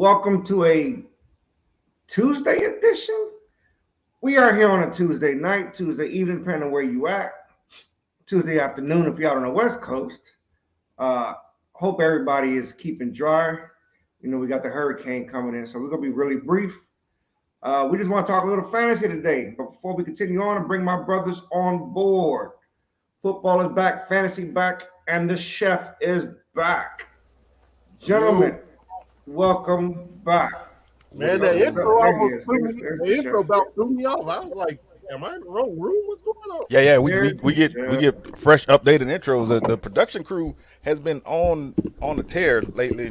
Welcome to a Tuesday edition. We are here on a Tuesday night, Tuesday evening, depending on where you at. Tuesday afternoon if you're out on the West Coast. Uh, Hope everybody is keeping dry. We got the hurricane coming in, so we're gonna be really brief. We just want to talk a little fantasy today. But before we continue on and bring my brothers on board, football is back, fantasy back, and the chef is back. Yo, Gentlemen, welcome back. Man, yo, the intro There he almost is. threw me. There's The the intro chef. about threw me off. I was like, "Am I in the wrong room? What's going on?" yeah. We, There's we, we the get we chef. get fresh updated intros. The production crew has been on the tear lately.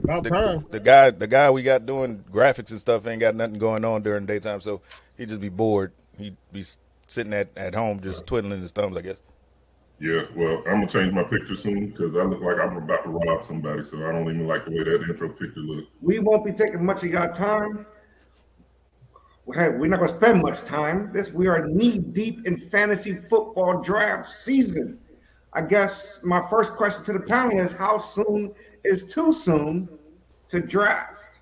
About time. The guy we got doing graphics and stuff ain't got nothing going on during the daytime, so he just be bored. He'd be sitting at home just twiddling his thumbs, I guess. Yeah, well, I'm gonna change my picture soon because I look like I'm about to rob somebody, so I don't even like the way that intro picture looks. We won't be taking much of your time. Hey, we're not going to spend much time. We are knee deep in fantasy football draft season. I guess my first question to the panel is: how soon is too soon to draft?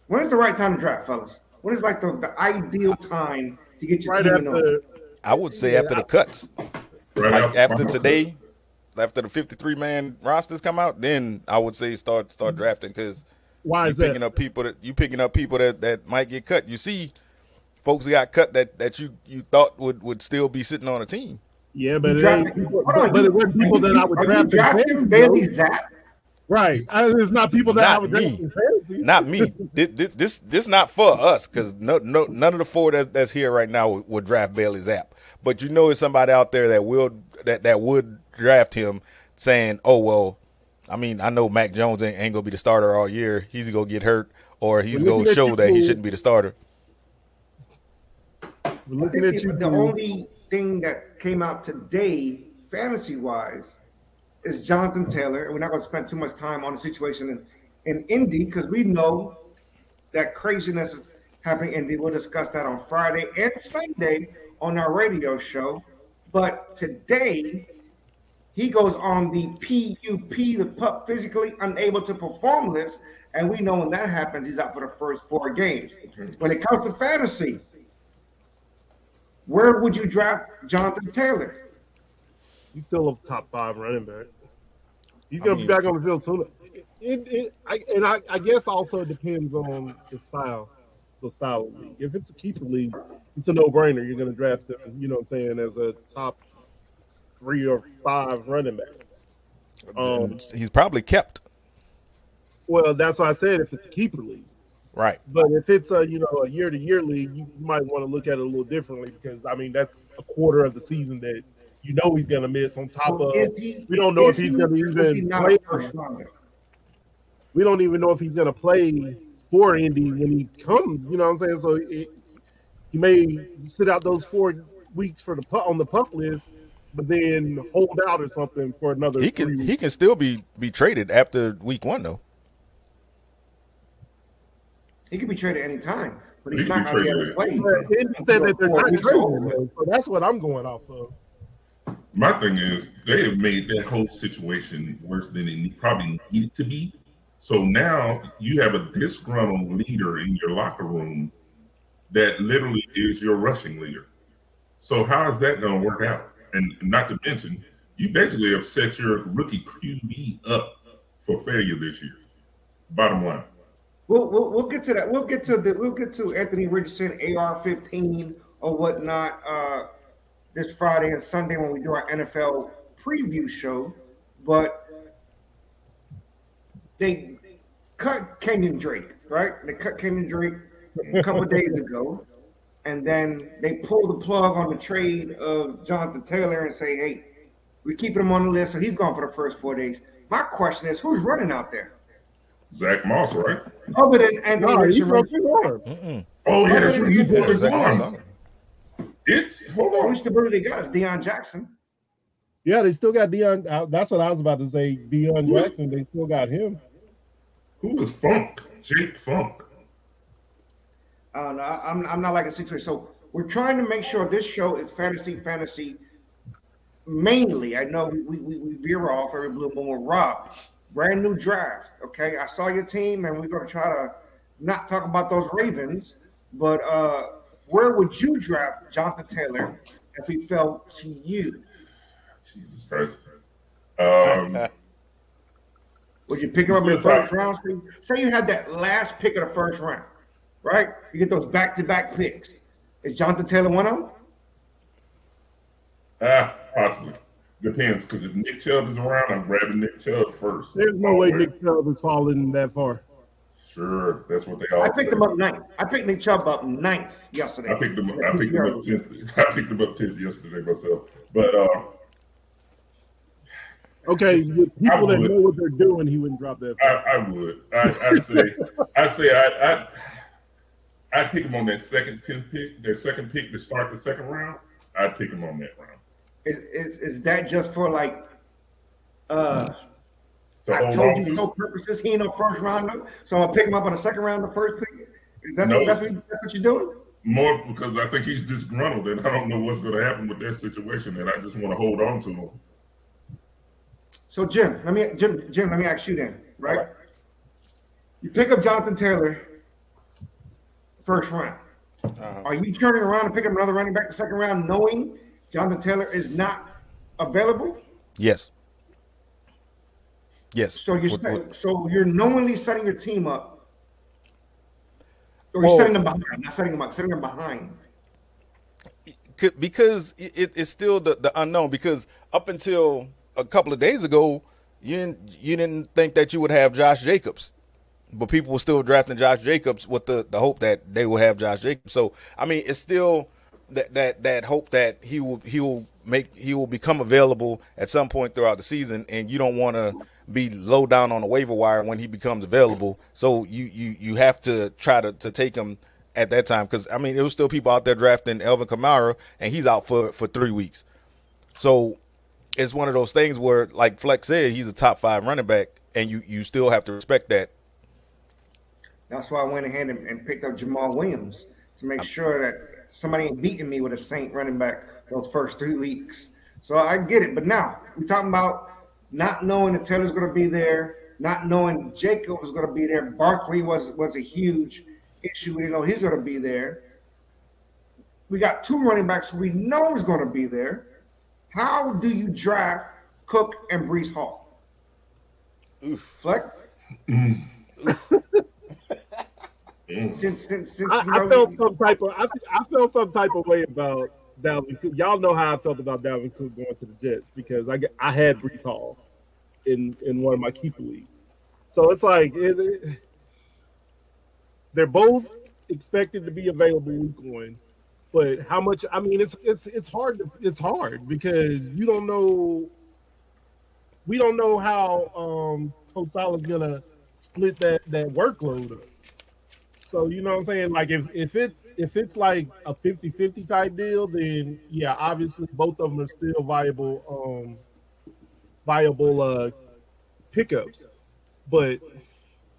When is the right time to draft, fellas? When is like the ideal time to get your Right team in order? after, I would say after the cuts, Right like after my- today, after the 53-man rosters come out, then I would say start drafting because why you is picking that? up people that might get cut. You see, folks that got cut that you thought would still be sitting on a team. Yeah, but it Drafting- ain't people. hold on, But it wasn't people that I would are you draft in drafting fantasy. Bailey though. Zapp? Right. It's not people that I Not would me. draft in fantasy. Not me. This not for us because none of the four that's here right now would draft Bailey Zapp. But it's somebody out there that would draft him, saying, "Oh well, I mean I know Mac Jones ain't gonna be the starter all year. He's gonna get hurt, or he's But looking gonna at show you, that he Cole, shouldn't be the starter." We're looking at you. The only thing that came out today, fantasy-wise, is Jonathan Taylor, and we're not going to spend too much time on the situation in Indy because we know that craziness is happening in Indy. We'll discuss that on Friday and Sunday on our radio show. But today, he goes on the PUP, the pup physically unable to perform list, and we know when that happens, he's out for the first 4 games. When it comes to fantasy, where would you draft Jonathan Taylor? He's still a top 5 running back. He's I gonna mean- be back on the field sooner. I guess also depends on the style of league. If it's a keeper league, it's a no-brainer. You're gonna draft him. You know what I'm saying, as a top 3 or 5 running back. He's probably kept Well, that's why I said if it's a keeper league. right. But if it's a year-to-year league, you might want to look at it a little differently because that's a quarter of the season that he's going to miss. On top of, we don't know if he's going to even play. We don't even know if he's going to play for Indy when he comes. You know what I'm saying? So he may sit out those 4 weeks on the pup list, but then hold out or something for another. He 3 can weeks. he can still be traded after week 1 though. He could be traded any time, but He he's can not be going to be able to traded. play. But Indy said that they're 4 not weeks trading over. him, so that's what I'm going off of. My thing is they have made that whole situation worse than it probably needed to be. So now you have a disgruntled leader in your locker room that literally is your rushing leader. So how is that going to work out? And not to mention, you basically have set your rookie QB up for failure this year. Bottom line. We'll get to that. We'll get to Anthony Richardson, AR-15 or whatnot this Friday and Sunday when we do our NFL preview show. But they cut Kenyon Drake, right? They cut Kenyon Drake a couple of days ago, and then they pull the plug on the trade of Jonathan Taylor and say, "Hey, we're keeping him on the list, so he's gone for the first 4 days." My question is, who's running out there Zach Moss, right? other than Anthony No, he Richardson? broke his arm. Oh, yeah, that's what you Yeah, broke his Zach Moss arm. on. Hold The on. only stability they got is Deion Jackson. Yeah, they still got Deion. That's what I was about to say. Deion Jackson, they still got him. Who is Funk? Jake Funk. I don't know. I'm not like a situation. So we're trying to make sure this show is fantasy mainly. I know we veer off every blue moon with Rob, brand new draft. Okay, I saw your team, and we're going to try to not talk about those Ravens, but where would you draft Jonathan Taylor if he fell to you? Jesus Christ. Would you pick him up in the first round? Say you had that last pick of the first round, right? You get those back-to-back picks. Is Jonathan Taylor one of them? Possibly. Depends, because if Nick Chubb is around, I'm grabbing Nick Chubb first. There's no way Nick Chubb is falling that far. Sure, that's what they all I picked him up ninth. I picked Nick Chubb up ninth yesterday. I picked him up 10th. I picked him up 10th yesterday myself. But okay, with people that know what they're doing, he wouldn't drop that. I would. I'd pick him on that second 10th pick, that second pick to start the second round. I'd pick him on that round. Is that just for like I hold told on you to? so purposes? He ain't no first rounder, so I'm gonna pick him up on the second round, the first pick. That's what you're doing? More because I think he's disgruntled, and I don't know what's going to happen with that situation, and I just want to hold on to him. So Jim, let me ask you then, right? You pick up Jonathan Taylor, first round. Are you turning around and picking up another running back the second round, knowing Jonathan Taylor is not available? Yes. Yes. So you're knowingly setting your team up, or you're setting them behind. Not setting them up, setting them behind. Because it's still the unknown. Because up until a couple of days ago, you didn't think that you would have Josh Jacobs, but people were still drafting Josh Jacobs with the hope that they will have Josh Jacobs. So I mean, it's still that hope that he will become available at some point throughout the season, and you don't want to be low down on the waiver wire when he becomes available. So you have to try to take him at that time, because I mean, there was still people out there drafting Alvin Kamara, and he's out for 3 weeks. So it's one of those things where, like Flex said, he's a top 5 running back, and you still have to respect that. That's why I went ahead and picked up Jamal Williams to make sure that somebody ain't beating me with a Saint running back those first 3 weeks. So I get it. But now we're talking about not knowing that Taylor's going to be there, not knowing Jacob was going to be there. Barkley was a huge issue. We didn't know he's going to be there. We got 2 running backs we know is going to be there. How do you draft Cook and Breece Hall? Oof. Fleck? Since I felt some type of way about Dalvin Cook. Y'all know how I felt about Dalvin Cook going to the Jets, because I had Breece Hall in one of my keeper leagues. So it's like they're both expected to be available week 1, but how much? I mean, it's hard. It's hard because you don't know. We don't know how Coach Saleh's gonna split that workload up. So you know what I'm saying? Like if it's like a 50-50 type deal, then yeah, obviously both of them are still viable pickups. But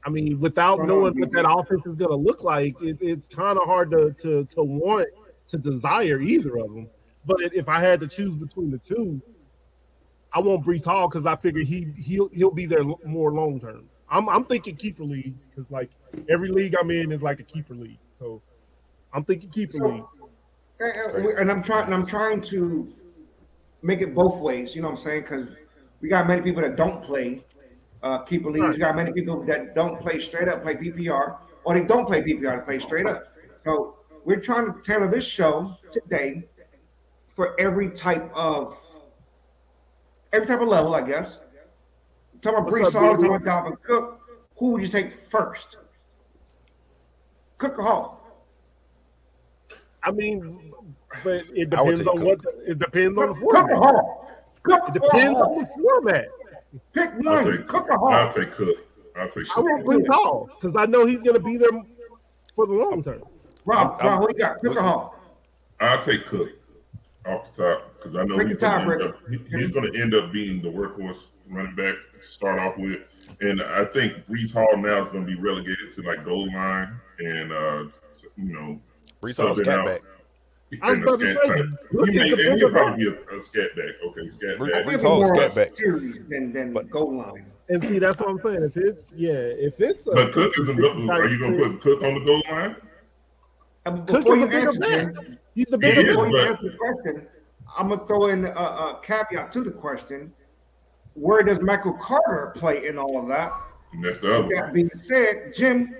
I mean, without knowing what that offense is gonna look like, it's kind of hard to want to desire either of them. But if I had to choose between the two, I want Breece Hall because I figure he'll be there more long term. I'm thinking keeper leagues because like every league I'm in is like a keeper league, so I'm thinking keeper league. And I'm trying to make it both ways. You know what I'm saying? Because we got many people that don't play keeper leagues. We got many people that don't play straight up, play PPR, or they don't play PPR, they play straight up. So we're trying to tailor this show today for every type of level, I guess. Talking about Breece Hall, talking about Dalvin Cook, who would you take first? Cook or Hall? I mean, but it depends on what. It depends on the format. Cook or Hall? It depends on the format. Pick one. Cook or Hall? I'll take Cook. I want Breece Hall because I know he's going to be there for the long term. Rob, who you got? Cook or Hall? I'll take Cook off the top because I know he's going to end up being the workhorse running back to start off with, and I think Breece Hall now is going to be relegated to like goal line and Breece Hall scat back. I was about to say, he'll probably be a scat back. Okay, scat back. Breece Hall scat back than goal line. And see, that's what I'm saying. If it's a But Cook isn't. Are you going to put Cook on the goal line? Before you Cook is a answer, bigger Jim, He's the He bigger is, before man. you but- answer the question, I'm gonna throw in a caveat to the question. Where does Michael Carter play in all of that? And that's the other That one. being said, Jim,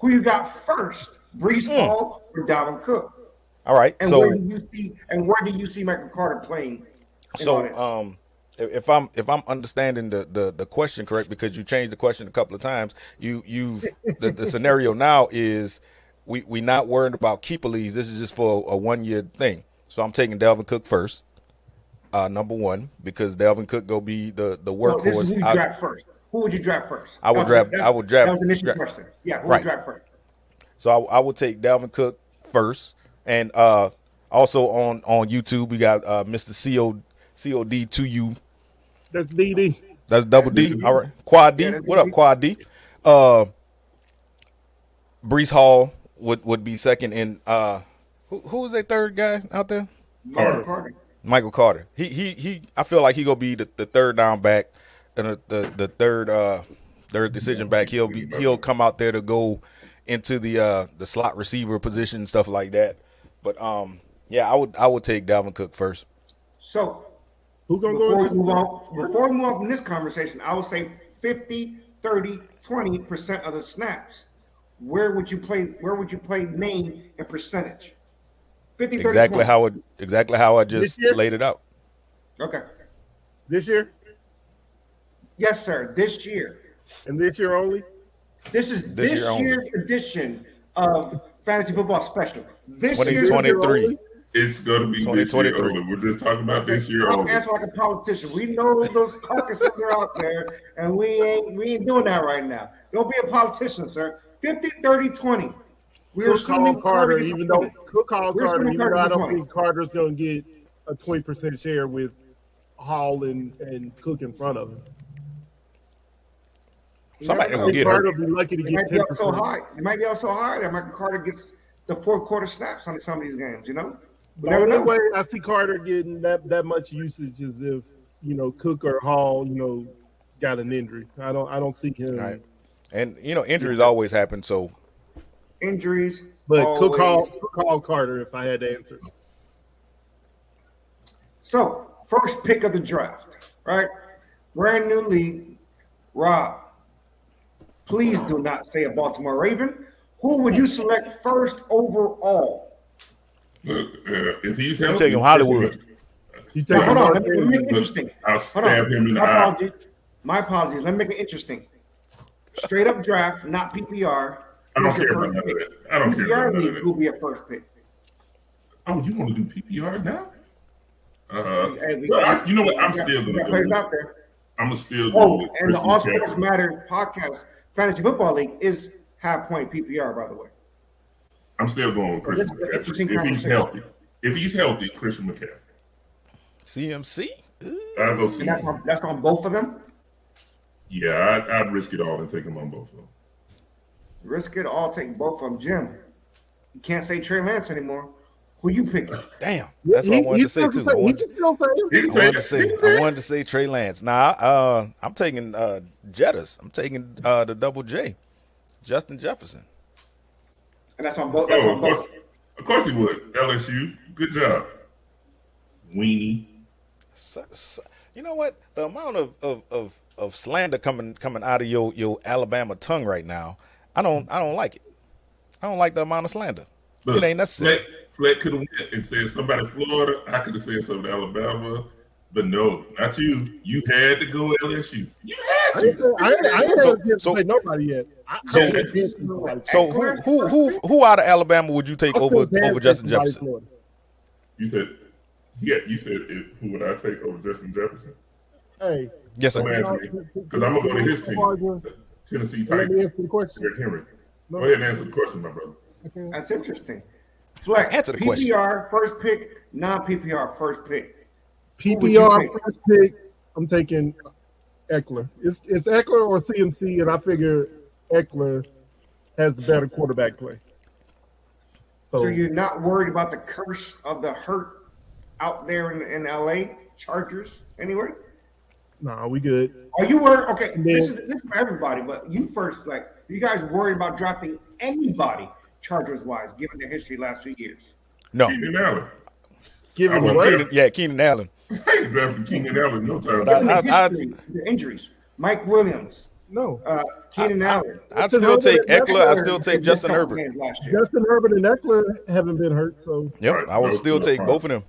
who you got first, Brees Hall or Dalvin Cook? All right. And So where do you see Michael Carter playing? in all that? So if I'm understanding the question correct, because you changed the question a couple of times, the scenario now is we not worried about keeper leagues. This is just for a 1 year thing. So I'm taking Dalvin Cook first, number one, because Dalvin Cook go be the No, workhorse. this is who you draft first. Who would you draft first? I would That draft. That was the initial question. Yeah, who would Right. you draft first? So I would take Dalvin Cook first, and also on YouTube we got Mr. COD to you. That's DD. That's double D. All right, Quad D. Yeah, that's What up, DD. Quad D? Brees Hall would be second, and who was that third guy out there? Michael Carter. Michael Carter. He. I feel like he gonna be the third down back and the third decision back. He'll come out there to go into the slot receiver position and stuff like that. But yeah, I would take Dalvin Cook first. So Who gonna before go we into move on from this conversation, I would say 50, 30, 20% of the snaps. Where would you play name and percentage? 50, 30, Exactly 20. how I just This year? laid it out. Okay. this year Yes, sir. This year. and this year only? This is This this year only. year's edition of Fantasy Football Special. This year. 2023. It's going to be this year 2023. only. We're just talking about this year Don't only. answer like a politician. We know those carcasses are out there, and we ain't doing that right now. Don't be a politician, sir. 50, 30, 20. We're Cook assuming called Carter, gets even a though 20. Cook called We're Carter, assuming even though I Carter don't gets 20. think Carter's gonna get a 20% share with Hall and Cook in front of him. Somebody I will think get Carter hurt. will be lucky to It get might be up so 10%. high. It might be up so high that Michael Carter gets the fourth quarter snaps on some of these games. You know, we The never only know. way I see Carter getting that much usage is if Cook or Hall got an injury. I don't see him. Right. And injuries always happen. So Injuries. But Cook always. Hall Carter if I had to answer. So, first pick of the draft, right? Brand new league. Rob, please do not say a Baltimore Raven. Who would you select first overall? Look, if he's I'm healthy, taking Hollywood. You Now, take hold on. Mark Let me Andrews. make it interesting. I'll Hold stab on. him in the My eye. apologies. My apologies. Let me make it interesting. Straight up draft, not PPR. I don't Who's your care about first none of pick? that. I don't care PPR about none of league that. will be a first pick. Oh, you want to do PPR now? Hey, You know what? I'm we got- still we going got to players go. out there. I'm going to still Oh, go with and the Christian All Sports McCaffrey. Matter podcast Fantasy Football League is half point PPR, by the way. I'm still going with Christian This is an interesting McCaffrey. If he's conversation. healthy. If he's healthy, Christian McCaffrey. CMC. Ooh. I'll go And see. that's on both of them. Yeah, I'd risk it all and take him on both of them. Risk it all, take both of them. Jim, you can't say Trey Lance anymore. Who you picking? Damn. That's what I wanted to say too. I He wanted, can still say it. He can I say wanted that. to say. He can say I wanted to say Trey Lance. Nah, I'm taking Jettas. I'm taking the double J, Justin Jefferson. And that's on both. That's Oh, on both. of course he would. LSU, good job. Weenie. You know what? The amount of slander coming out of your Alabama tongue right now, I don't like it. I don't like the amount of slander. Look, It ain't necessary. Fleck could have went and said somebody Florida. I could have said something Alabama, but no, not you. You had to go LSU. You I had ain't to. had So- to say nobody yet. So who out of Alabama would you take over Justin Jefferson? You said, yeah. You said, who would I take over Justin Jefferson? Hey, Yes, Don't sir. answer me, because I'm gonna go to his team, Tennessee Let me Titans. answer the question. Derrick Henry. Go ahead and answer the question, my brother. That's interesting. Fleck, Answer the question. PPR first pick, non-PPR first pick. Who would you PPR take? first pick. I'm taking Eckler. It's Eckler or CMC, and I figure Eckler has the better quarterback play. So you're not worried about the curse of the hurt out there in LA Chargers anyway? Nah, we good. Are you worried? Okay, this is for everybody, but you first. Like, are you guys worried about drafting anybody Chargers-wise, given their history last few years? No. Keenan Allen. Given I what? Keenan Allen. I ain't drafting Keenan Allen no time. Given the history, the injuries, Mike Williams, No. Keenan Allen. I'd still take Eckler. I'd still take Justin Herbert. Justin Herbert and Eckler haven't been hurt, so. Yep, Right, I would no, still no take problem. both of them.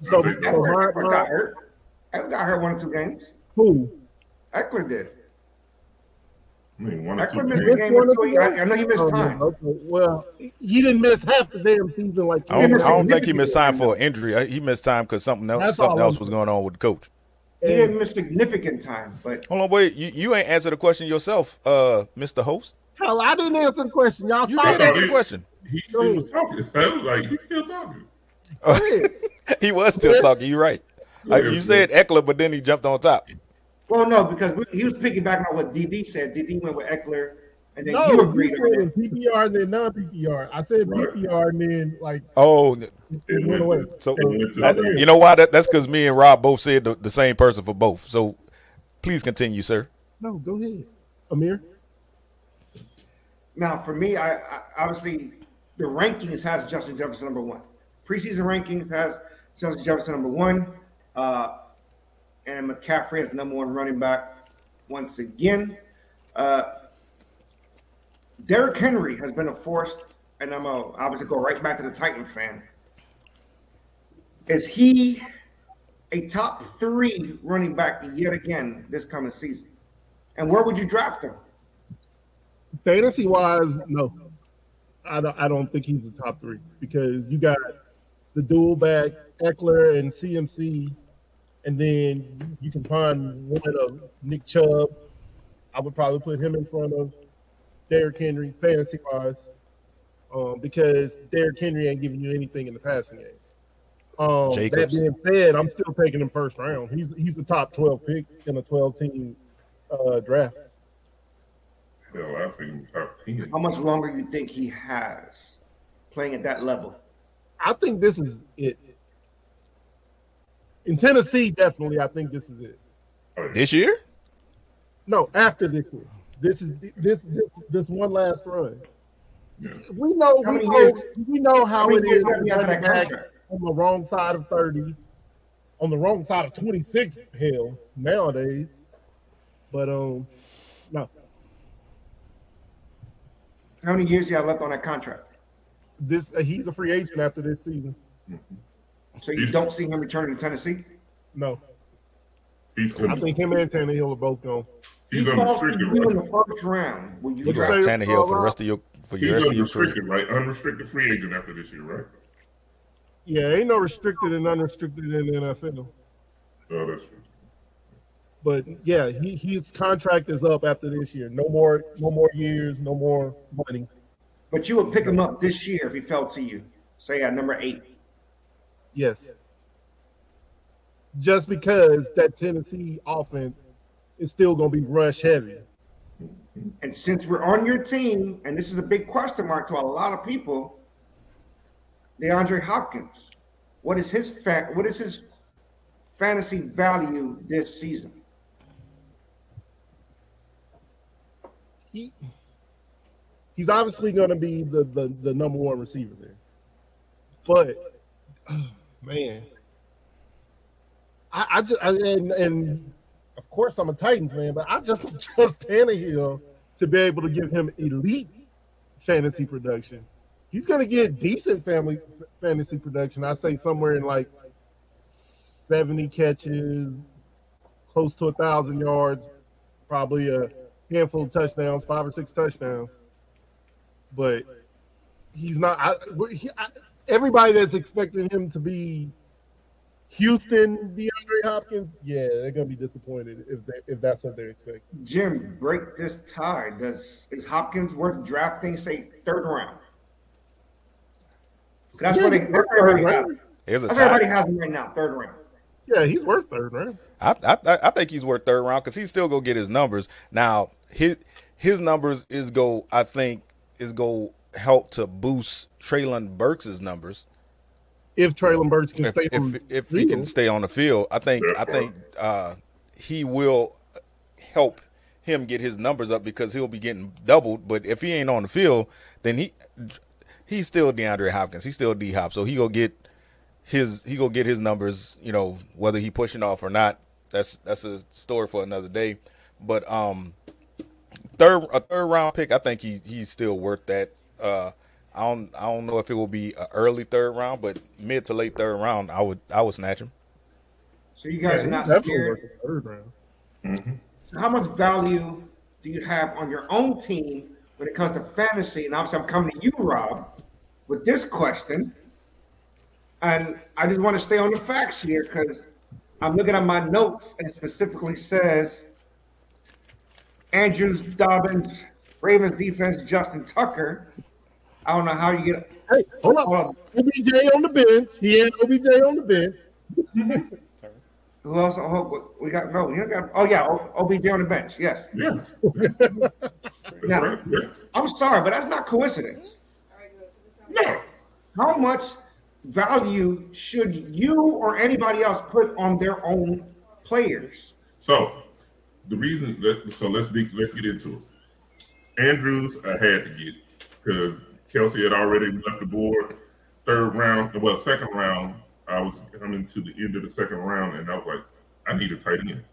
So Eckler got hurt. Eckler got hurt 1 or 2 games. who? Eckler did. I mean, 1 or 2 Eckler missed games. a game or 2. I know he missed time. Okay. Well, he didn't miss half the damn season like I missed don't think he missed time significant for an injury. He missed time because something That's else all was going on with the coach. He didn't miss significant time, but Hold on, wait. You ain't answered the question yourself, Mr. Host. Hell, I didn't answer the question. Y'all You stop did it. answer the question. He still was talking. I was like, he's still talking. He was still talking. You're right. Like you said Eckler, but then he jumped on top. well, no, because he was piggybacking on what DD said. DD went with Eckler, and then No, you you agreed said on it. PPR and then non-PPR. I said Right. PPR and then like Oh, it went away. so It went to- you know why? That's because me and Rob both said the same person for both. So please continue, sir. No, go ahead, Amir. Now, for me, I obviously the rankings has Justin Jefferson number 1. Preseason rankings has Justin Jefferson number 1, and McCaffrey as the number 1 running back once again. Derrick Henry has been a force, and I'm gonna obviously go right back to the Titan fan. Is he a top 3 running back yet again this coming season? And where would you draft him? Fantasy wise, no. I don't think he's a top 3 because you got the dual backs, Eckler and CMC, and then you can find one of Nick Chubb. I would probably put him in front of Derrick Henry, fantasy wise, because Derrick Henry ain't giving you anything in the passing game. That Jacobs. being said, I'm still taking him first round. He's the top 12 pick in a 12-team draft. Hell, I think top 10. How much longer you think he has playing at that level? I think this is it. In Tennessee, definitely, I think this is it. This year? No, after this year. This is this one last run. We know How many years- we know how it is How many years running after that back contract? on the wrong side of 30, on the wrong side of 26. Hell, nowadays. But no, How many years do you have left on that contract? he's a free agent after this season. So you don't see him returning to Tennessee? No, He's I think him and Tannehill are both gone. he's He falls to unrestricted, you in right? the first round. Will you You draft? draft say, Tannehill for the Rob? rest of your He's career. unrestricted, right? Unrestricted free agent after this year, right? Yeah, ain't no restricted and unrestricted in the NFL. Oh, that's true. But yeah, his contract is up after this year. No more years, no more money. But you would pick him up this year if he fell to you, say at number 8. Yes. Just because that Tennessee offense is still going to be rush heavy. And since we're on your team, and this is a big question mark to a lot of people, DeAndre Hopkins, what is his fantasy value this season? He's obviously going to be the number 1 receiver there. But man, and of course I'm a Titans fan, but I just don't trust Tannehill to be able to give him elite fantasy production. He's going to get decent fantasy production. I say somewhere in like 70 catches, close to 1,000 yards, probably a handful of touchdowns, 5 or 6 touchdowns. But he's not. Everybody that's expecting him to be Houston DeAndre Hopkins, yeah, they're gonna be disappointed if that's what they're expecting. Jim, break this tie. Is Hopkins worth drafting, say, 3rd round? That's what everybody has. Here's a That's tie. everybody has him right now, 3rd round. Yeah, he's worth 3rd round. I think he's worth 3rd round because he's still gonna get his numbers. Now his numbers is go help to boost Treylon Burks' numbers. If Treylon Burks can stay If he can stay on the field, I think he will help him get his numbers up because he'll be getting doubled. But if he ain't on the field, then he's still DeAndre Hopkins. He's still D Hop. So he go get his numbers. Whether he pushing off or not, that's a story for another day. But third round pick, I think he's still worth that. I don't know if it will be an early third round, but mid to late third round, I would snatch him. So you guys are not scared. Third round. Mm-hmm. So how much value do you have on your own team when it comes to fantasy? And obviously, I'm coming to you, Rob, with this question. And I just want to stay on the facts here because I'm looking at my notes and it specifically says Andrews, Dobbins, Ravens defense, Justin Tucker. I don't know how you get. Hey, hold on. OBJ on the bench. He had OBJ on the bench. Who else? Oh, we got no. You got. Oh yeah, OBJ on the bench. Yes. Yeah. Now, Right. Yeah. I'm sorry, but that's not coincidence. No. How much value should you or anybody else put on their own players? So the reason let's get into it. Andrews I had to get because Kelsey had already left the board. Second round. I was coming to the end of the second round, and I was like, I need a tight end.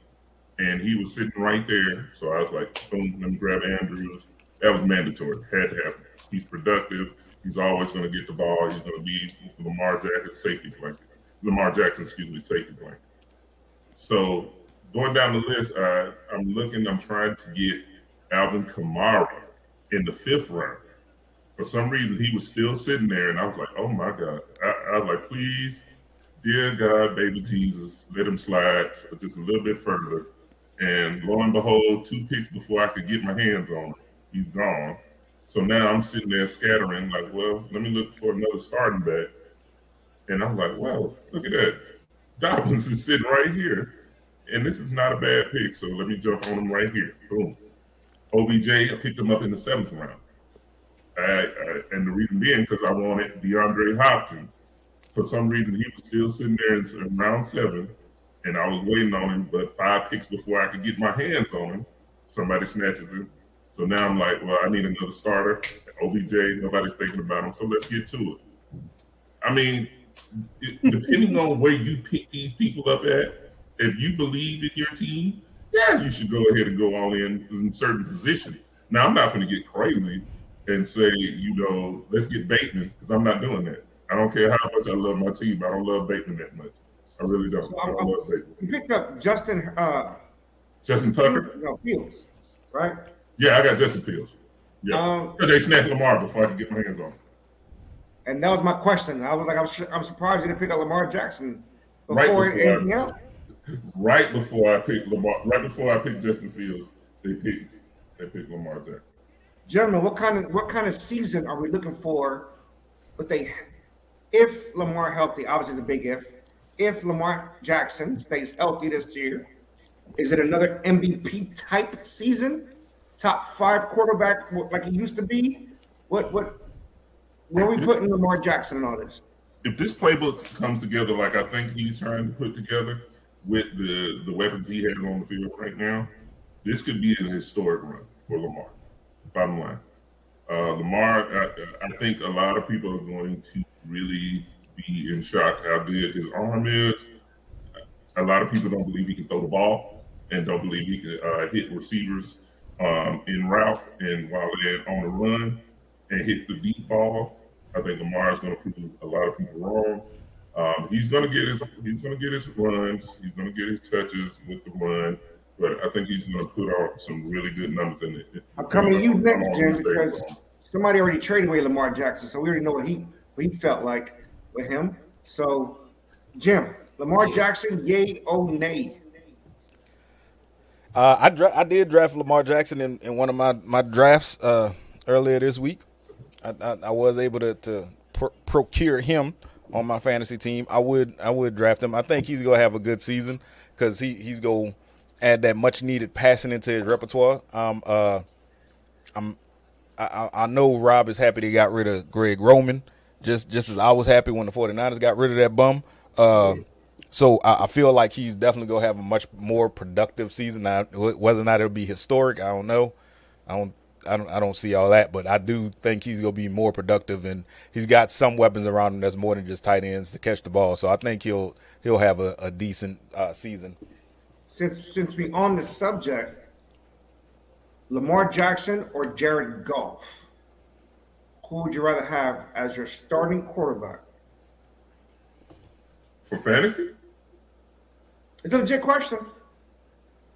And he was sitting right there. So I was like, boom, let me grab Andrews. That was mandatory. Had to happen. He's productive. He's always going to get the ball. He's going to be Lamar Jackson's safety blanket. Safety blanket. So going down the list, I'm trying to get Alvin Kamara in the 5th round. For some reason, he was still sitting there, and I was like, oh my God. I was like, please, dear God, baby Jesus, let him slide just a little bit further. And lo and behold, 2 picks before I could get my hands on him, he's gone. So now I'm sitting there scattering, like, well, let me look for another starting back. And I'm like, wow, look at that. Dobbins is sitting right here. And this is not a bad pick, so let me jump on him right here. Boom. OBJ, I picked him up in the 7th round. And the reason being because I wanted DeAndre Hopkins. For some reason, he was still sitting there in round 7, and I was waiting on him, but 5 picks before I could get my hands on him, somebody snatches him. So now I'm like, well, I need another starter. OBJ, nobody's thinking about him, so let's get to it. I mean, depending on where you pick these people up at, if you believe in your team, yeah, you should go ahead and go all in certain positions. Now, I'm not going to get crazy and say, let's get Bateman, because I'm not doing that. I don't care how much I love my team. I don't love Bateman that much. I really don't. So I don't love Bateman. You picked up Justin Tucker? No, Fields, right? Yeah, I got Justin Fields. Yeah. They snapped Lamar before I could get my hands on him. And that was my question. I was like, I'm surprised you didn't pick up Lamar Jackson before anything else. Right before I picked Justin Fields, they picked Lamar Jackson. Gentlemen, what kind of season are we looking for? If Lamar healthy, obviously the big if Lamar Jackson stays healthy this year, is it another MVP type season? Top 5 quarterback like he used to be? Where are we putting Lamar Jackson in all this? If this playbook comes together like I think he's trying to put together with the weapons he has on the field right now, this could be an historic run for Lamar. Bottom line. Lamar, I think a lot of people are going to really be in shock how good his arm is. A lot of people don't believe he can throw the ball and don't believe he can hit receivers in route and while they're on the run and hit the deep ball. I think Lamar is going to prove a lot of people wrong. He's going to get his runs. He's going to get his touches with the run. But I think he's going to put out some really good numbers in it. I'm coming to you next, Jim, because somebody already traded away Lamar Jackson, so we already know what he felt like with him. So, Jim, Lamar Jackson, yay or nay? I did draft Lamar Jackson in one of my drafts earlier this week. I was able to procure him on my fantasy team. I would draft him. I think he's gonna have a good season because he's gonna add that much needed passing into his repertoire. I know Rob is happy they got rid of Greg Roman, just as I was happy when the 49ers got rid of that bum. So I feel like he's definitely gonna have a much more productive season. Now, whether or not it'll be historic, I don't know. I don't see all that, but I do think he's gonna be more productive, and he's got some weapons around him that's more than just tight ends to catch the ball. So I think he'll have a decent season. Since we on the subject, Lamar Jackson or Jared Goff, who would you rather have as your starting quarterback? For fantasy? It's a legit question.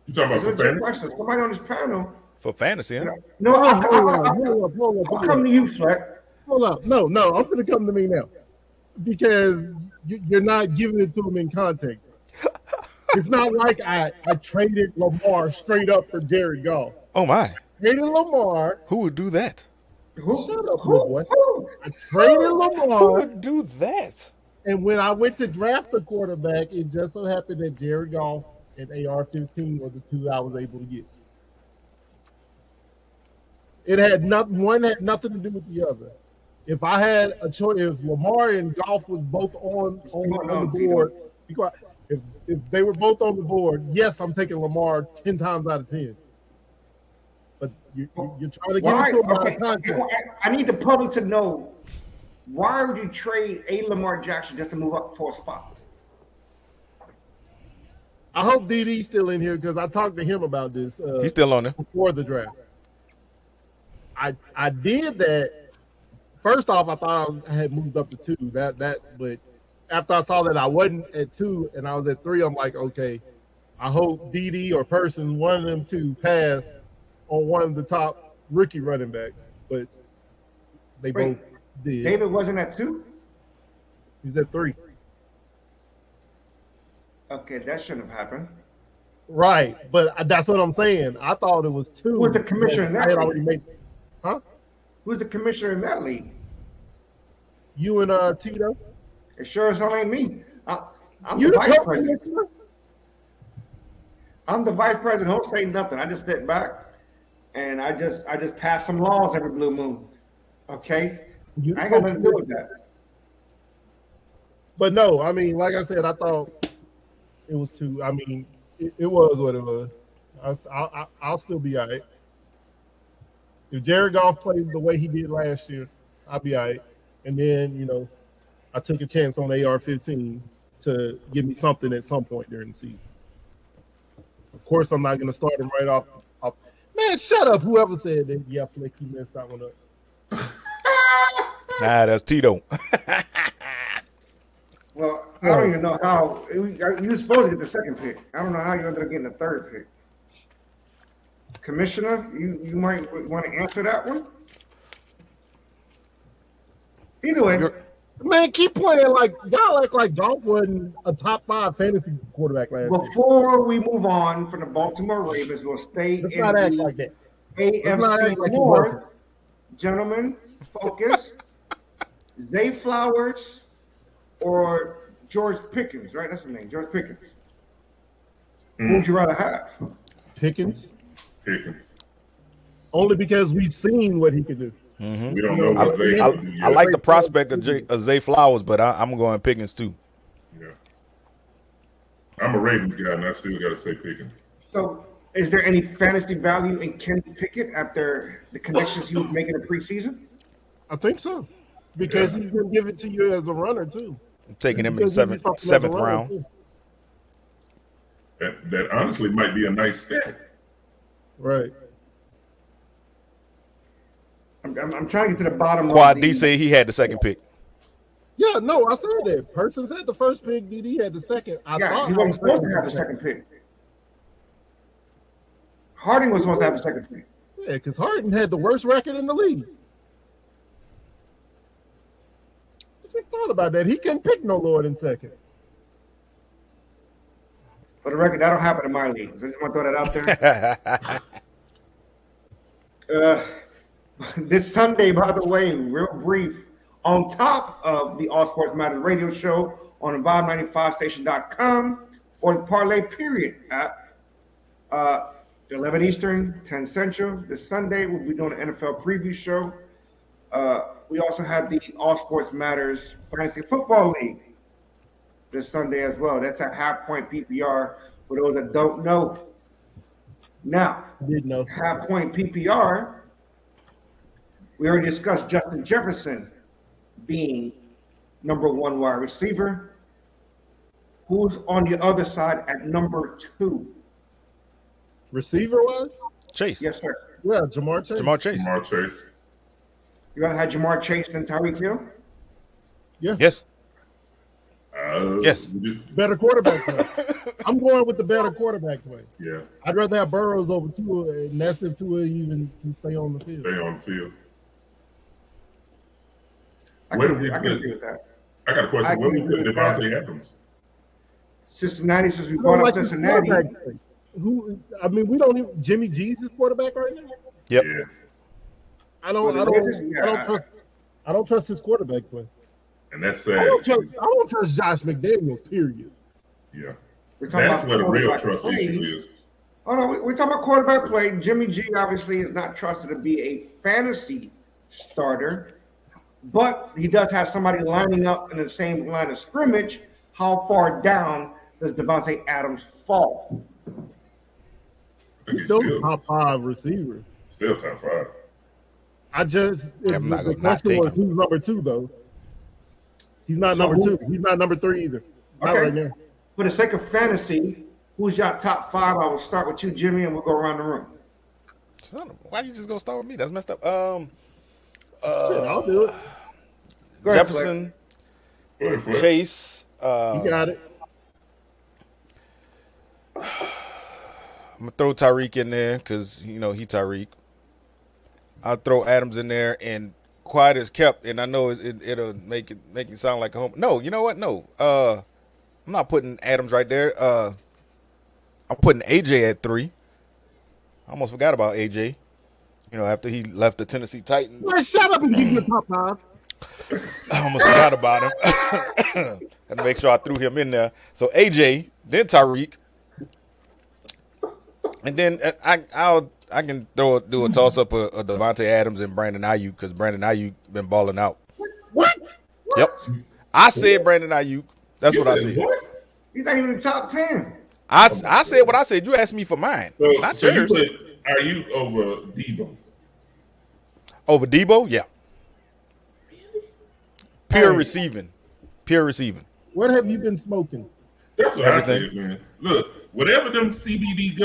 You talking about for fantasy? Question. Somebody on this panel. For fantasy, huh? No, hold I'll come to you, Fleck. Hold up. No, I'm going to come to me now. Because you're not giving it to him in context. It's not like I traded Lamar straight up for Jared Goff. Oh, my. Traded Lamar. Who would do that? Shut up, boy. I traded Lamar. Who would do that? And when I went to draft the quarterback, it just so happened that Jared Goff and AR-15 were the two I was able to get. It had nothing. One had nothing to do with the other. If I had a choice, if Lamar and Goff was both on the board, if they were both on the board, yes, I'm taking Lamar 10 times out of 10. But you're trying to get into my content. I need the public to know, why would you trade a Lamar Jackson just to move up 4 spots? I hope DD's still in here because I talked to him about this. He's still on there before the draft. I did that. First off, I thought I had moved up to 2. But after I saw that I wasn't at 2 and I was at 3, I'm like, okay, I hope DD or Person, one of them two, pass on one of the top rookie running backs. But they both did. David wasn't at 2? He's at 3. Okay, that shouldn't have happened. Right, but that's what I'm saying. I thought it was 2. Who was the commissioner in that league? already made, huh? Who's the commissioner in that league? You and Tito? It sure as hell ain't me. I'm You the vice the president. commissioner? I'm the vice president. Don't say nothing. I just sit back and I just pass some laws every blue moon. Okay? I ain't got nothing to do with that. But no, I mean, like I said, I thought it was 2. I mean, it was what it was. I'll still be all right. If Jared Goff plays the way he did last year, I'll be all right. And then, I took a chance on AR-15 to give me something at some point during the season. Of course, I'm not going to start him right off. Man, shut up. Whoever said that, yeah, Flick, you messed that one up. That's Tito. Well, I don't even know how. You were supposed to get the second pick. I don't know how you ended up getting the third pick. Commissioner, you might want to answer that one. Either way. Man, keep playing like y'all act like Goff wasn't a top 5 fantasy quarterback last year. Before we move on from the Baltimore Ravens, we'll stay Let's in not act the like that. AFC like North. Gentlemen, focus. Zay Flowers or George Pickens, right? That's the name, George Pickens. Who would you rather have? Pickens. Pickens. Only because we've seen what he can do. Mm-hmm. We don't know what Zay can do yet. I like the prospect of Zay Flowers, but I'm going Pickens too. Yeah. I'm a Ravens guy, and I still got to say Pickens. So, is there any fantasy value in Kenny Pickett after the connections he was making in preseason? I think so. Because he's going to give it to you as a runner, too. I'm taking him in the seventh round. That honestly might be a nice step. Right. I'm trying to get to the bottom Quad of D said he had the second pick. Yeah, no, I said that. Persons had the first pick, DD had the second. He wasn't supposed to have the second pick. Harding was supposed to have the second pick. Yeah, because Harding had the worst record in the league. I just thought about that. He couldn't pick no lower than second. For the record, that don't happen in my league. So I just want to throw that out there. This Sunday, by the way, real brief, on top of the All Sports Matters radio show on the Vibe95station.com or the Parlay Period app, 11 Eastern, 10 Central. This Sunday, we'll be doing an NFL preview show. We also have the All Sports Matters Fantasy Football League. this Sunday as well. That's a half point PPR for those that don't know. Now, Didn't know. half point PPR, we already discussed Justin Jefferson being number 1 wide receiver. Who's on the other side at number 2? Receiver wise? Chase. Yes, sir. Yeah, Jamar Chase. Jamar Chase. Jamar Chase. You rather have Jamar Chase than Tyreek Hill? Yes. Yes. Better quarterback play. I'm going with the better quarterback play. Yeah. I'd rather have Burrows over Tua, and that's if Tua even can stay on the field. Stay on the field. I Where can do we agree with that. I got a question. Where do we put Devontae Adams? Cincinnati, since we I brought don't up like his Cincinnati, quarterback play. Who? I mean, we don't even. Jimmy G's his quarterback right now. Yep. Yeah. I don't trust his quarterback play. And that's sad. I don't trust Josh McDaniels. Period. Yeah. we're talking That's about where the real quarterback trust play. issue is. Oh no, we're talking about quarterback play. Jimmy G obviously is not trusted to be a fantasy starter, but he does have somebody lining up in the same line of scrimmage. How far down does Devontae Adams fall? I think He's still a top 5 receiver. still top 5. I just I'm not the gonna not question take was him. who's number 2 though. He's not So number who- 2. He's not number 3 either. Not Okay. right now. For the sake of fantasy, who's your top 5? I will start with you, Jimmy, and we'll go around the room. Why you just gonna start with me? That's messed up. Shit, I'll do it. Go ahead, Jefferson, Go ahead, Fleck. Chase. You got it. I'm gonna throw Tyreek in there because he Tyreek. I'll throw Adams in there, and quiet as kept. And I know it'll make it sound like a home. No, you know what? No, I'm not putting Adams right there. I'm putting AJ at 3. I almost forgot about AJ. After he left the Tennessee Titans, Man, shut up and give you the top 5. I almost forgot about him. Had to make sure I threw him in there. So AJ, then Tyreek, and then I can do a toss up of Devontae Adams and Brandon Ayuk because Brandon Ayuk been balling out. What? Yep, I said Brandon Ayuk. That's what I said. What? He's not even in the top 10. I said what I said. You asked me for mine, not So you yours. put Ayuk over Debo. Over Debo, yeah. Pure receiving. What have you been smoking? That's what Everything. I said, man. Look, whatever them CBD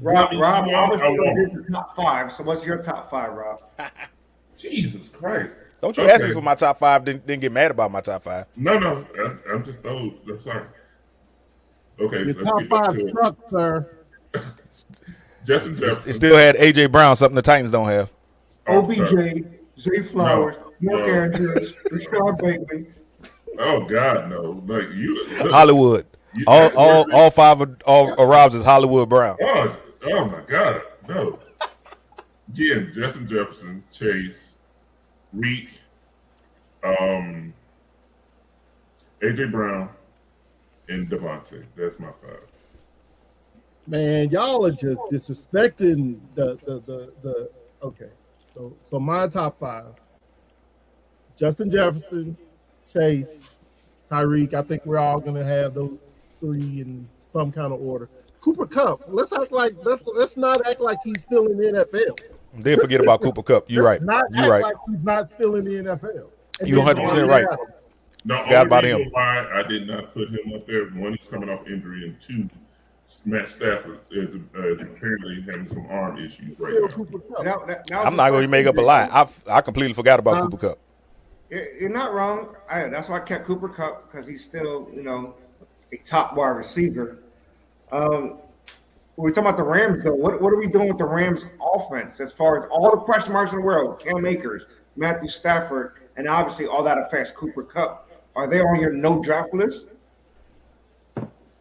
Rob, gummies Rob, you want, I obviously want. did the top 5. So what's your top 5, Rob? Jesus Christ. Don't you Okay. ask me for my top 5? Then get mad about my top 5. No, I'm just old. I'm sorry. Okay, Your let's top get back 5 to it. truck, sir. Justin Jefferson. It still had AJ Brown, something the Titans don't have. OBJ, Zay Flowers, No. Mark Andrews, Rashad Bateman. Oh God, no! Like you, look, Hollywood. you- All 5 of Rob's is Hollywood Brown. Oh my God, no! Again, Justin Jefferson, Chase, Reek, AJ Brown, and Devontae. That's my 5. Man, y'all are just disrespecting the okay. So my top 5. Justin Jefferson, Chase, Tyreek. I think we're all gonna have those 3 in some kind of order. Cooper Kupp. Let's not act like he's still in the NFL. Then forget about Cooper Kupp. You're right. Not You're act right. like he's not still in the NFL. And You're then 100% right. No, Forgot about only reason him. Why I did not put him up there? 1, he's coming off injury, and 2, Matt Stafford is apparently having some arm issues right now. Cooper Kupp. That was I'm the not going to first make up a injury. lie. I completely forgot about Cooper Kupp. You're not wrong. That's why I kept Cooper Kupp because he's still, a top wide receiver. We're talking about the Rams, though. What are we doing with the Rams offense as far as all the question marks in the world? Cam Akers, Matthew Stafford, and obviously all that affects Cooper Kupp. Are they on your no draft list?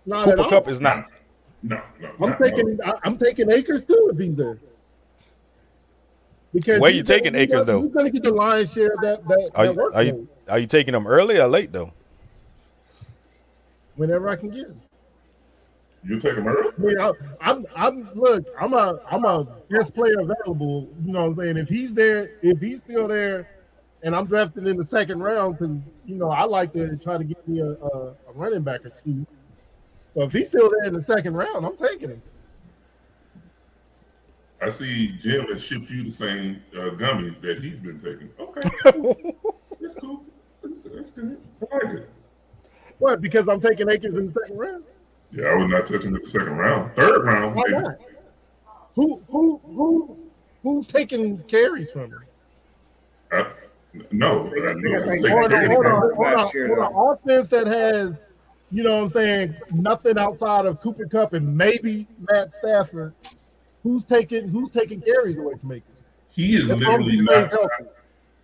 Not at Cooper all. Kupp is not. No. I'm taking Akers too if he's there. Because Where you taking Akers, though? He's going to get the lion's share of that workload Are you taking them early or late though? whenever I can get him. You take him early? I mean, I'm a best player available. You know what I'm saying? If he's there, if he's still there, and I'm drafted in the second round because I like to try to get me a running back or two. So if he's still there in the second round, I'm taking him. I see Jim has shipped you the same gummies that he's been taking. Okay, that's cool. That's good. I like it. What? Because I'm taking Akers in the second round? Yeah, I was not touching it the second round. Third round. Why not? Who's taking carries from him? No. On an offense that has, nothing outside of Cooper Kupp and maybe Matt Stafford, who's taking carries away from Akers? He is literally not.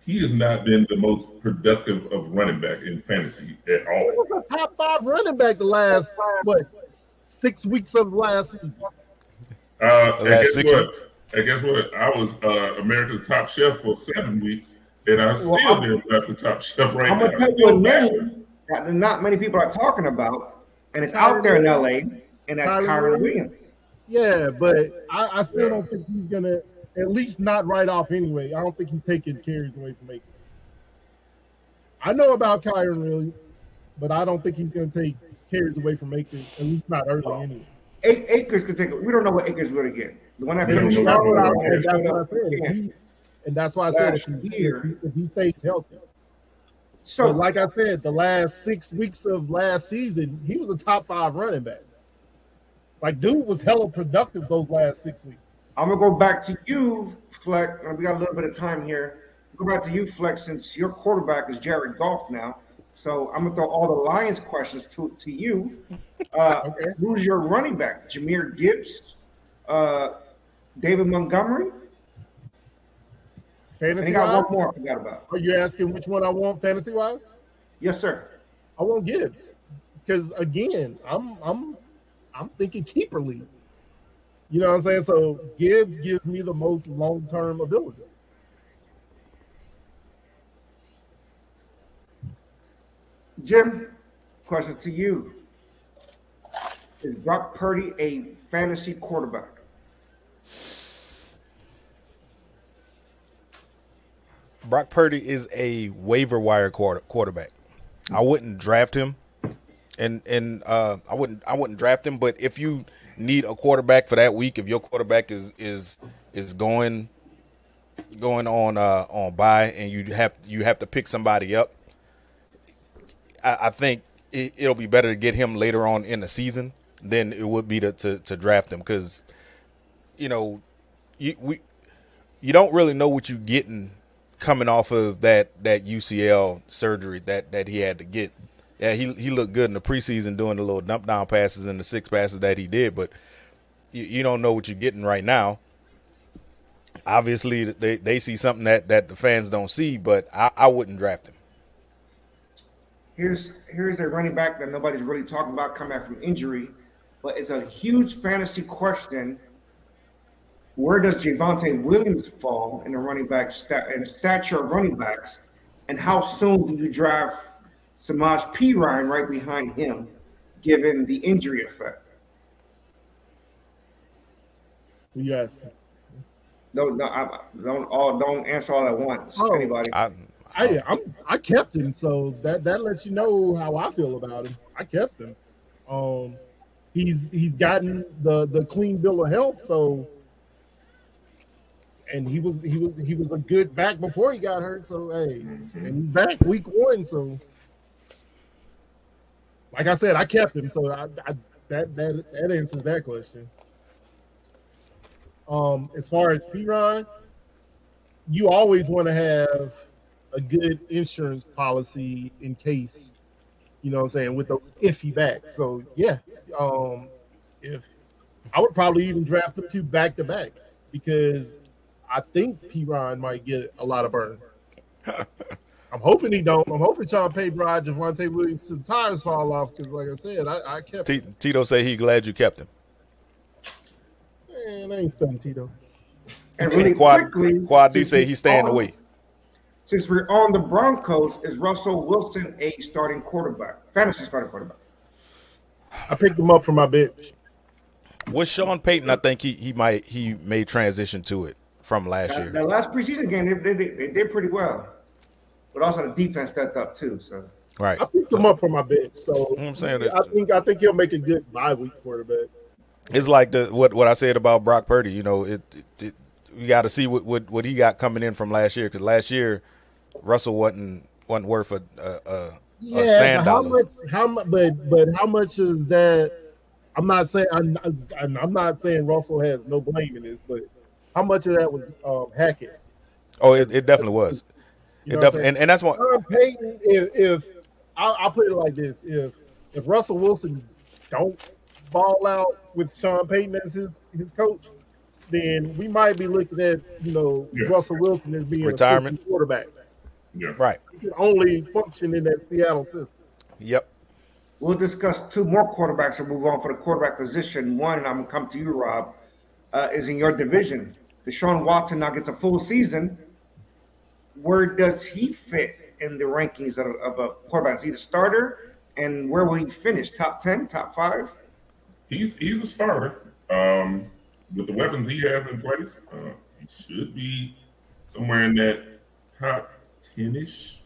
He has not been the most productive of running back in fantasy at all. He was a top 5 running back the last 6 weeks of last season. And guess what? I was America's Top Chef for 7 weeks, and I'm still at the top shelf right now. I'm gonna tell you a name that not many people are talking about, and it's out there in LA, and that's Kyren Williams. Yeah, but I still don't think he's gonna, at least not right off anyway. I don't think he's taking carries away from Akers. I know about Kyren Williams, but I don't think he's gonna take carries away from Akers, at least not early anyway. Akers could take it. We don't know what Akers would have get. The one that and that's why I said if he stays healthy. So, but like I said, the last 6 weeks of last season, he was a top 5 running back. Like, dude was hella productive those last 6 weeks. I'm gonna go back to you, Fleck. We got a little bit of time here. Go back to you, Fleck, since your quarterback is Jared Goff now. So I'm gonna throw all the Lions questions to you. Okay. Who's your running back? Jahmyr Gibbs, David Montgomery. Fantasy. And got one more I forgot about. Are you asking which one I want fantasy wise? Yes, sir. I want Gibbs because again, I'm thinking keeper league. You know what I'm saying? So Gibbs gives me the most long-term ability. Jim, question to you. Is Brock Purdy a fantasy quarterback? Brock Purdy is a waiver wire quarterback. I wouldn't draft him, and I wouldn't draft him. But if you need a quarterback for that week, if your quarterback is going on bye and you have to pick somebody up, I think it'll be better to get him later on in the season than it would be to draft him, because you don't really know what you're getting coming off of that UCL surgery that he had to get. Yeah, he looked good in the preseason doing the little dump down passes and the 6 passes that he did, but you don't know what you're getting right now. Obviously, they see something that the fans don't see, but I wouldn't draft him. Here's a running back that nobody's really talking about coming back from injury, but it's a huge fantasy question. Where does Javonte Williams fall in the running back stature of running backs, and how soon do you draft Samaj P. Ryan right behind him, given the injury effect? Yes. Don't answer all at once. Anybody? I kept him, so that lets you know how I feel about him. I kept him. He's gotten the clean bill of health, so, and he was a good back before he got hurt. So and he's back week 1. So, like I said, I kept him. So that answers that question. As far as P-Ron, you always want to have a good insurance policy in case, you know what I'm saying, with those iffy backs. So yeah, if I would probably even draft them 2 back to back, because I think P-Ron might get a lot of burn. I'm hoping he don't. I'm hoping Sean Payton ride Javonte Williams to the tires fall off, because like I said, I kept him. Tito say he glad you kept him. Man, I ain't studying Tito. And really Quad D say he's staying away. Since we're on the Broncos, is Russell Wilson a starting quarterback? Fantasy starting quarterback. I picked him up from my bench. With Sean Payton, I think he may transition to it from last year. The last preseason game, they did pretty well. but also the defense stepped up too. So Right. I picked him up for my bench, so I'm saying that I think he'll make a good bye week quarterback. it's like what I said about Brock Purdy. You know, you got to see what he got coming in from last year, because last year Russell wasn't worth a sand dollar. But how much is that? I'm not saying I'm not saying Russell has no blame in this, but how much of that was Hackett? Oh, it definitely was. You It know definitely, and that's what. Sean Payton, if I'll put it like this, if Russell Wilson don't ball out with Sean Payton as his coach, then we might be looking at Russell Wilson as being Retirement a quarterback. Yeah. Right. He can only function in that Seattle system. Yep. we'll discuss two more quarterbacks and move on for the quarterback position. One, and I'm gonna come to you, Rob, is in your division. Deshaun Watson now gets a full season. Where does he fit in the rankings of a quarterback? Is he the starter? And where will he finish? Top 10, top 5? He's a starter. With the weapons he has in place, he should be somewhere in that top 10-ish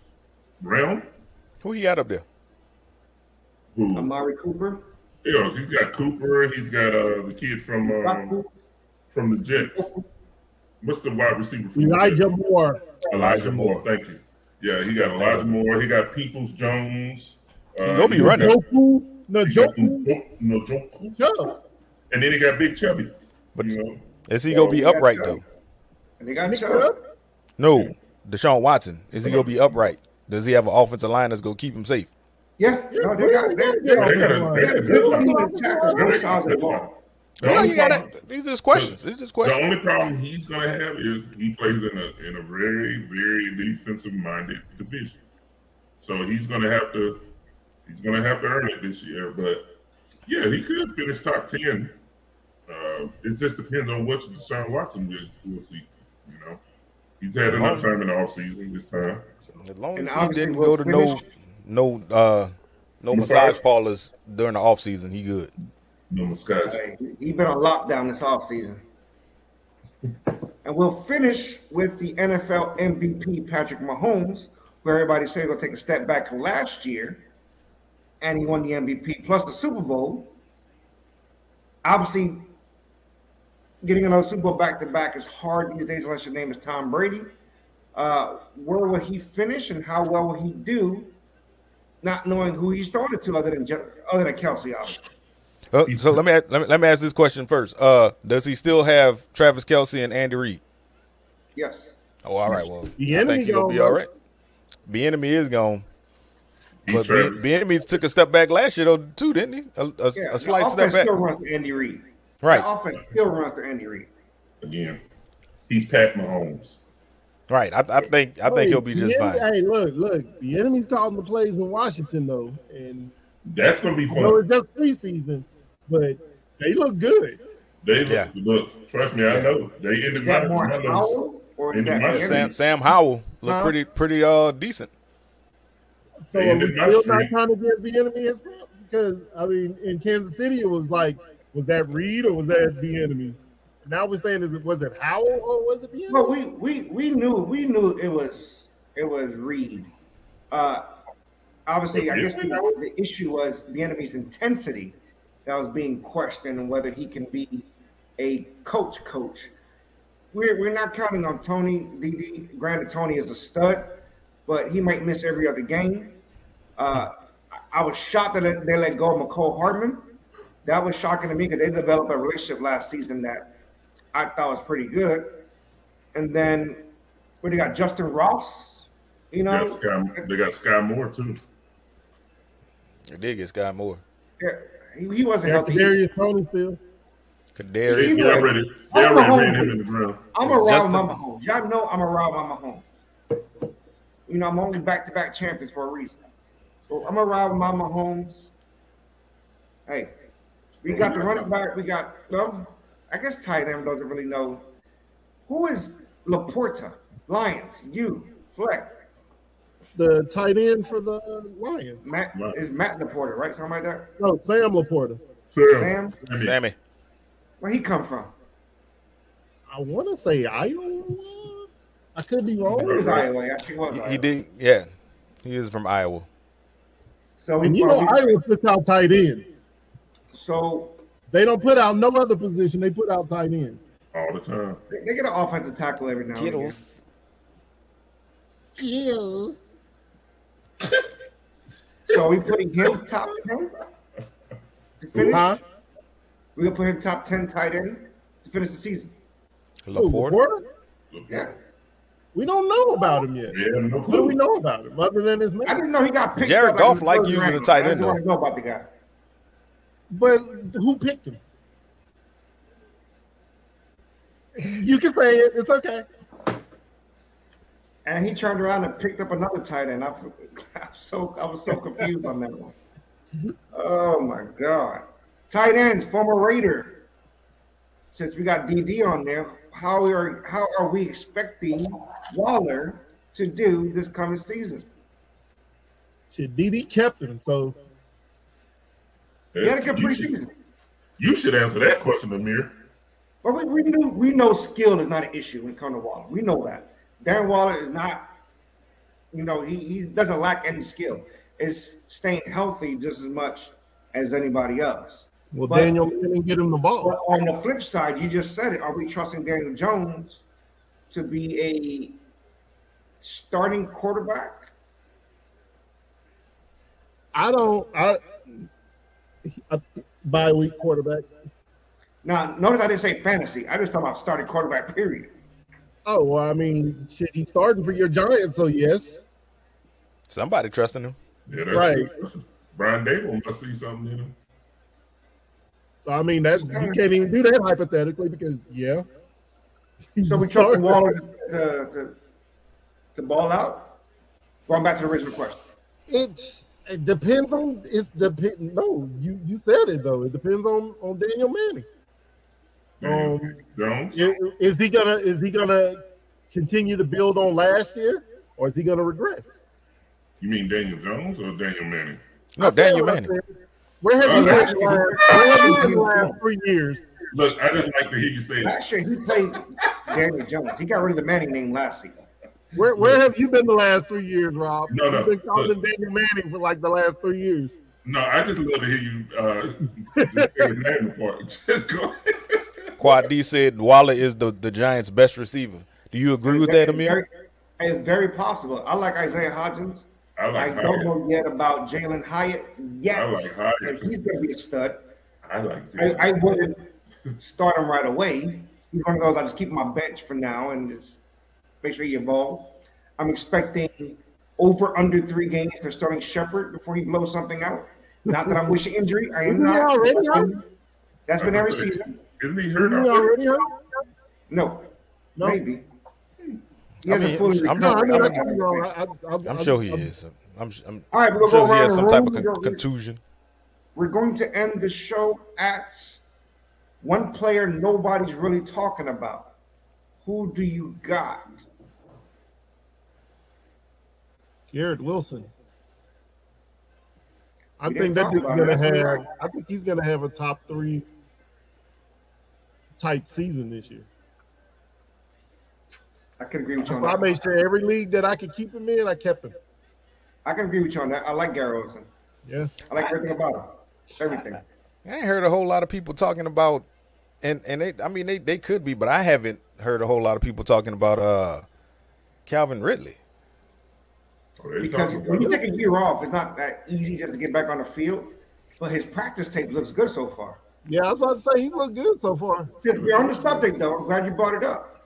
realm. Who he got up there? Who? Amari Cooper? Yeah, he's got Cooper. He's got the kid from the Jets. What's the wide receiver? Elijah Moore. Elijah Moore. Thank you. Yeah, he got Elijah Moore. He got Peoples Jones. He'll be running. Njoku. Yeah. And then he got Big Chubby. But You know, is he gonna be upright though? And they got Chubb. No, Deshaun Watson. Is he gonna be upright? Does he have an offensive line that's gonna keep him safe? Yeah, no, they got good team and tackle both sides of the ball. These are just questions. It's just The questions. only problem he's going to have is he plays in a very, very defensive minded division. So he's going to have to earn it this year. But yeah, he could finish top 10. It just depends on what Deshaun Watson will see. You know, he's had enough time in the offseason this time. As long as And he obviously didn't we'll go to no massage parlors during the off season, he good. No mascot. He's been on lockdown this offseason. And we'll finish with the NFL MVP, Patrick Mahomes, where everybody said he's going to take a step back from last year, and he won the MVP plus the Super Bowl. Obviously, getting another Super Bowl back-to-back is hard these days unless your name is Tom Brady. Where will he finish, and how well will he do, not knowing who he's throwing it to other than Kelsey, obviously? So let me ask this question first. Does he still have Travis Kelce and Andy Reid? Yes. Oh, all right. Well, The I think he'll be all right. Bieniemy is gone, but Bieniemy took a step back last year though too, didn't he? A slight step back. Still runs to Andy Reid. Right. The offense still runs to Andy Reid. Again, he's Pat Mahomes. Right. I think he'll be just fine. Hey, look. The enemy's calling the plays in Washington though, and That's going to be fun. I know it's just preseason, but they look good. They look. Trust me, I know. They ended my Howell or is that Sam Howell looked pretty decent. So are we still not trying to give the enemy his props? Because I mean, in Kansas City, it was like, was that Reed or was that the enemy? Now we're saying, was it Howell or was it the enemy? Well, we knew it was Reed. Obviously, I guess the issue was the enemy's intensity that was being questioned and whether he can be a coach. We're not counting on Tony. Granted, Tony is a stud, but he might miss every other game. I was shocked that they let go of McCole Hardman. That was shocking to me because they developed a relationship last season that I thought was pretty good. And then they got Justin Ross. You know, they got Sky Moore too. They did get Sky Moore. Yeah, he wasn't healthy. Kadarius Toney still. They already ran him in the ground. I'm around my Mahomes. Y'all know I'm around my Mahomes. You know, I'm only back-to-back champions for a reason. So I'm around my Mahomes. Hey, we got the running back. We got, I guess tight end doesn't really know. Who is Laporta? Lions. Fleck. The tight end for the Lions. Matt Laporta, right? Something like that? No, Sam Laporta. Sammy. Where he come from? I want to say Iowa. I could be wrong. It was Iowa. I think it was Iowa. He did, yeah. He is from Iowa. So And Iowa puts out tight ends. So they don't put out no other position. They put out tight ends all the time. They get an offensive tackle every now and again. Kittles. So are we putting him top 10 to finish? Huh? We're gonna put him top 10 tight end to finish the season. Laporte? Yeah. We don't know about him yet. Yeah, no What do we know about him other than his name? I didn't know he got picked. Jared up Goff like using the tight end, I though. don't know about the guy. But who picked him? You can say it. It's okay. And he turned around and picked up another tight end. I was so confused on that one. Oh my God. Tight ends, former Raider. Since we got DD on there, how are we expecting Waller to do this coming season? Shit, DD kept him, so He had a good preseason. You should answer that question, Amir. Well, we know skill is not an issue when it comes to Waller. We know that. Darren Waller is not, he doesn't lack any skill. It's staying healthy just as much as anybody else. Well, Daniel Manning get him the ball. But on the flip side, you just said it. Are we trusting Daniel Jones to be a starting quarterback? A bye-week quarterback. Now, notice I didn't say fantasy. I just talked about starting quarterback, period. Oh, well, I mean, shit, he's starting for your Giants, so yes. Somebody trusting him. Yeah, that's right. Brian Dable must see something in him. So, I mean, you can't even do that hypothetically because, yeah. So we trust Waller to ball out? Going back to the original question. It depends on no, you said it though. It depends on Daniel Manning. Jones? Is he gonna continue to build on last year, or is he gonna regress? You mean Daniel Jones or Daniel Manning? No, Daniel Manning. Where have you been the last 3 years? Look, I just like to hear you say last year he played Daniel Jones. He got rid of the Manning name last season. Where have you been the last 3 years, Rob? No. You've been calling Daniel Manning for like the last 3 years. No, I just love to hear you just say the Manning part. Just go ahead. Quad D said Waller is the Giants' best receiver. Do you agree with that, Amir? It's very possible. I like Isaiah Hodgins. I don't know yet about Jalen Hyatt yet. I like Hyatt. But he's going to be a stud. I like I wouldn't start him right away. He's one of those I just keep my bench for now and just make sure he evolves. I'm expecting under 3 games for starting Shepard before he blows something out. Not that I'm wishing injury. I am not. Already hurt? That's been every season. Isn't he hurt already hurt? No. Maybe. I'm sure he is. I'm all right, we'll sure go he has some type room. of contusion. We're going to end the show at one player nobody's really talking about. Who do you got? Garrett Wilson. I think he's gonna have a top 3 type season this year. I can agree with you on that. that. I made sure every league that I could keep him in, I kept him. I can agree with you on that. I like Garrett Wilson. Yeah. I like everything about him. Everything. I ain't heard a whole lot of people talking about, and they could be, but I haven't heard a whole lot of people talking about Calvin Ridley. Because when you take a year off, it's not that easy just to get back on the field. But his practice tape looks good so far. Yeah, I was about to say he looked good so far. Since we're on the subject, though, I'm glad you brought it up.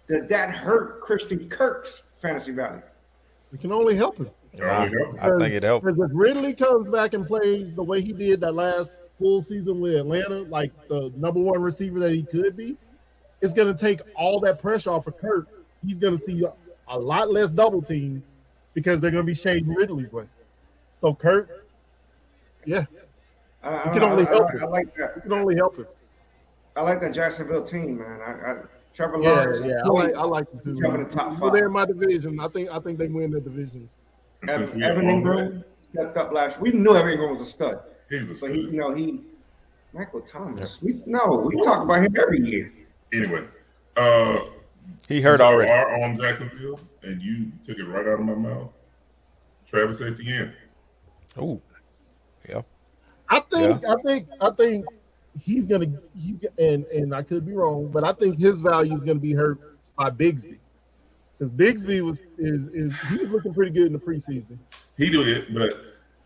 Does that hurt Christian Kirk's fantasy value? It can only help him. I think it helps. Because if Ridley comes back and plays the way he did that last full season with Atlanta, like the number 1 receiver that he could be, it's going to take all that pressure off of Kirk. He's going to see a lot less double teams because they're going to be shading Ridley's way. So Kirk, yeah, it can only help him. I like that. It can only help him. I like that Jacksonville team, man. Trevor Yeah, Lawrence. I like them too. Jumping in the top 5. They're in my division. I think they win the division. Evan Ingram stepped up last. We knew Evan Ingram was a stud. He's a stud. But Michael Thomas. We talk about him every year. Anyway, He hurt You already. are on Jacksonville, and you took it right out of my mouth. Travis Etienne. Oh, yeah. I think he's and I could be wrong, but I think his value is gonna be hurt by Bigsby. Because Bigsby he was looking pretty good in the preseason. He do it, but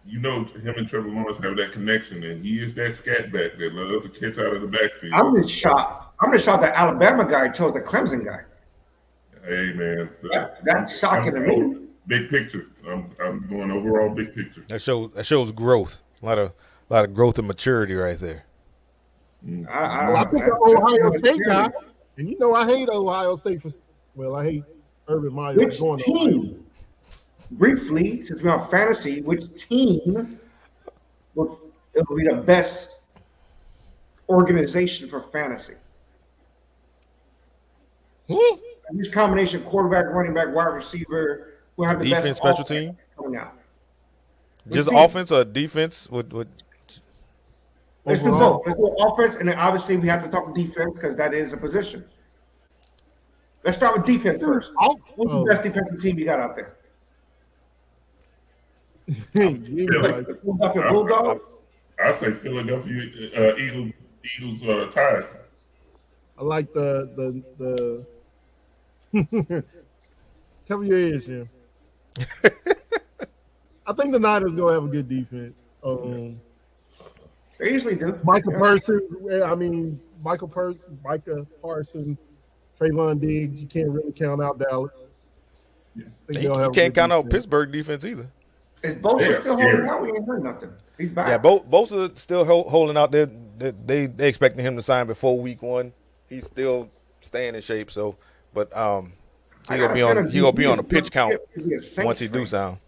you know him and Trevor Lawrence have that connection, and he is that scat back that loves to catch out of the backfield. I'm just shocked that Alabama guy chose the Clemson guy. Hey man, that's shocking to me. Big picture. I'm going overall big picture. That shows growth. A lot of growth and maturity right there. I picked the Ohio State guy, and you know I hate Ohio State I hate Urban Meyer. Which team? Briefly, since we're on fantasy, which team will be the best organization for fantasy? Which combination, quarterback, running back, wide receiver, will have the defense, best special team coming out? Just offense or defense? Let's do both. Let's do offense, and then obviously we have to talk defense because that is a position. Let's start with defense first. What's the best defensive team you got out there? Philadelphia Bulldogs. I say Philadelphia Eagles Tide. I like the cover your ears, Jim. I think the Niners gonna have a good defense. They usually do. Micah Parsons, Trayvon Diggs. You can't really count out Dallas. Yeah. You can't count out Pittsburgh defense either. Is Bosa still holding out? We ain't heard nothing. He's back. Yeah, Bosa still holding out. They expecting him to sign before week 1. He's still staying in shape. So, but he gonna be on a pitch count once he do sound.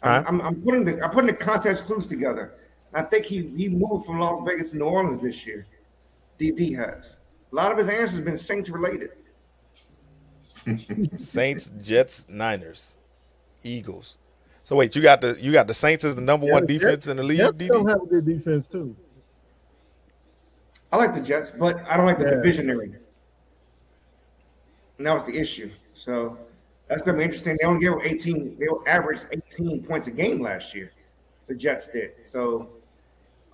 I'm putting the context clues together. I think he moved from Las Vegas to New Orleans this year. DD has. A lot of his answers have been Saints related. Saints, Jets, Niners, Eagles. So wait, you got the Saints as the number one defense in the league. Jets don't have a good defense too. I like the Jets, but I don't like the divisionary. And that was the issue. So that's gonna be interesting. They only gave 18. They averaged 18 points a game last year. The Jets did. So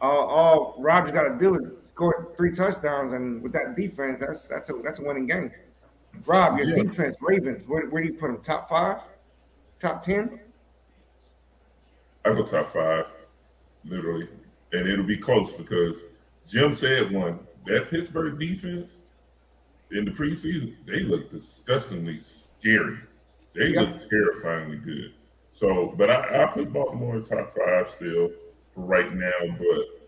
all Rodgers got to do is score 3 touchdowns, and with that defense, that's a winning game. Rob, your defense, Ravens. Where do you put them? Top 5? Top 10? I go top 5, literally, and it'll be close because Jim said one. That Pittsburgh defense in the preseason, they look disgustingly scary. They look terrifyingly good. So, but I put Baltimore in top 5 still for right now, but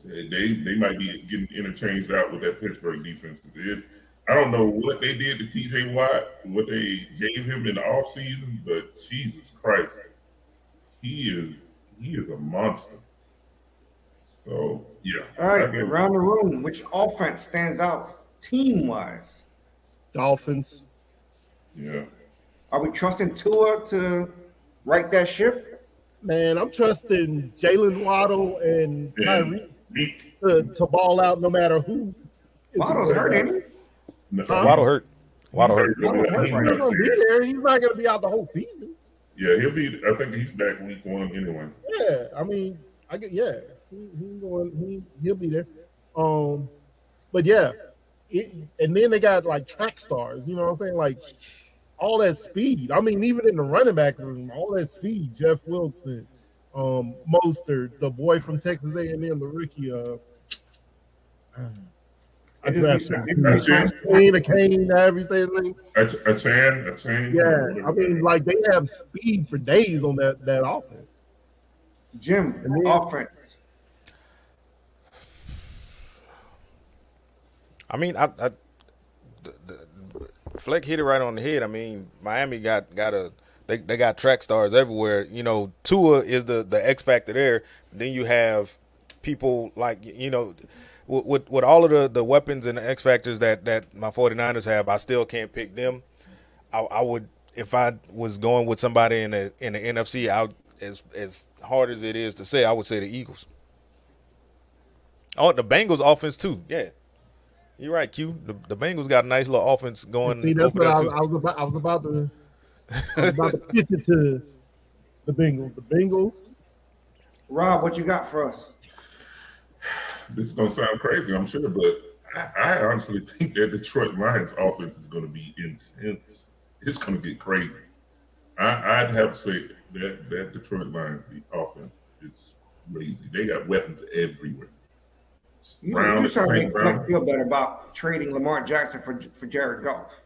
they might be getting interchanged out with that Pittsburgh defense. I don't know what they did to T.J. Watt, what they gave him in the offseason, but Jesus Christ, he is a monster. So, yeah. All right, around the room, which offense stands out team-wise? Dolphins. Yeah. Are we trusting Tua to right that ship? Man, I'm trusting Jalen Waddle and Tyreek to ball out no matter who. Waddle's hurt, ain't he? Waddle hurt. He's going to be there. He's not going to be out the whole season. Yeah, he'll be. I think he's back week 1 anyway. Yeah, I mean, he'll be there. But yeah, and then they got like track stars. You know what I'm saying? Like all that speed. I mean, even in the running back room, all that speed. Jeff Wilson, Mostert, the boy from Texas A&M, the rookie. I drafted Kane, however you say his name. A chain. Yeah, I mean, like they have speed for days on that offense. Jim, offense. I mean, Fleck hit it right on the head. I mean, Miami got they got track stars everywhere. You know, Tua is the X factor there. Then you have people like, you know, with all of the weapons and the X factors that my 49ers have, I still can't pick them. I would, if I was going with somebody in the NFC, as hard as it is to say, I would say the Eagles. Oh, the Bengals offense too. Yeah. You're right, Q. The Bengals got a nice little offense going. See, that's what I was about to pitch it to the Bengals. The Bengals. Rob, what you got for us? This is gonna sound crazy, I'm sure, but I honestly think that Detroit Lions offense is gonna be intense. It's gonna get crazy. I'd have to say that Detroit Lions offense is crazy. They got weapons everywhere. You trying to make Fleck feel better about trading Lamar Jackson for Jared Goff.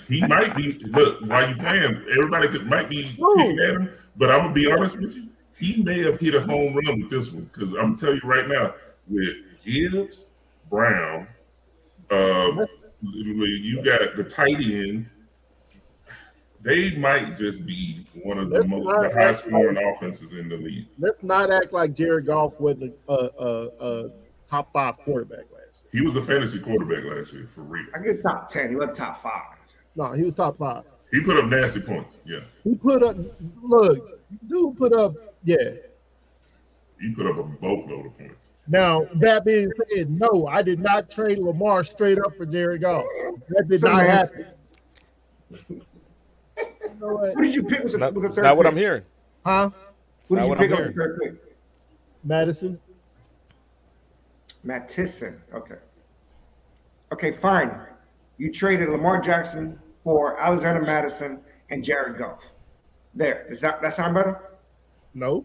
He might be. Look, while you playing, everybody might be picking at him. But I'm gonna be honest with you. He may have hit a home run with this one because I'm telling you right now, with Gibbs, Brown, you got the tight end. They might just be one of the high scoring offenses in the league. Let's not act like Jared Goff wasn't a top 5 quarterback last year. He was a fantasy quarterback last year, for real. I get top 10. He was top 5. No, he was top 5. He put up nasty points. Yeah. He put up. Look, dude put up. Yeah. He put up a boatload of points. Now that being said, no, I did not trade Lamar straight up for Jared Goff. That did not happen. Who did you pick with the third pick? That's not what I'm hearing. Huh? Who did you pick on the third pick? Madison. Mattison. Okay. Okay, fine. You traded Lamar Jackson for Alexander Madison and Jared Goff. There. Does that sound better? No.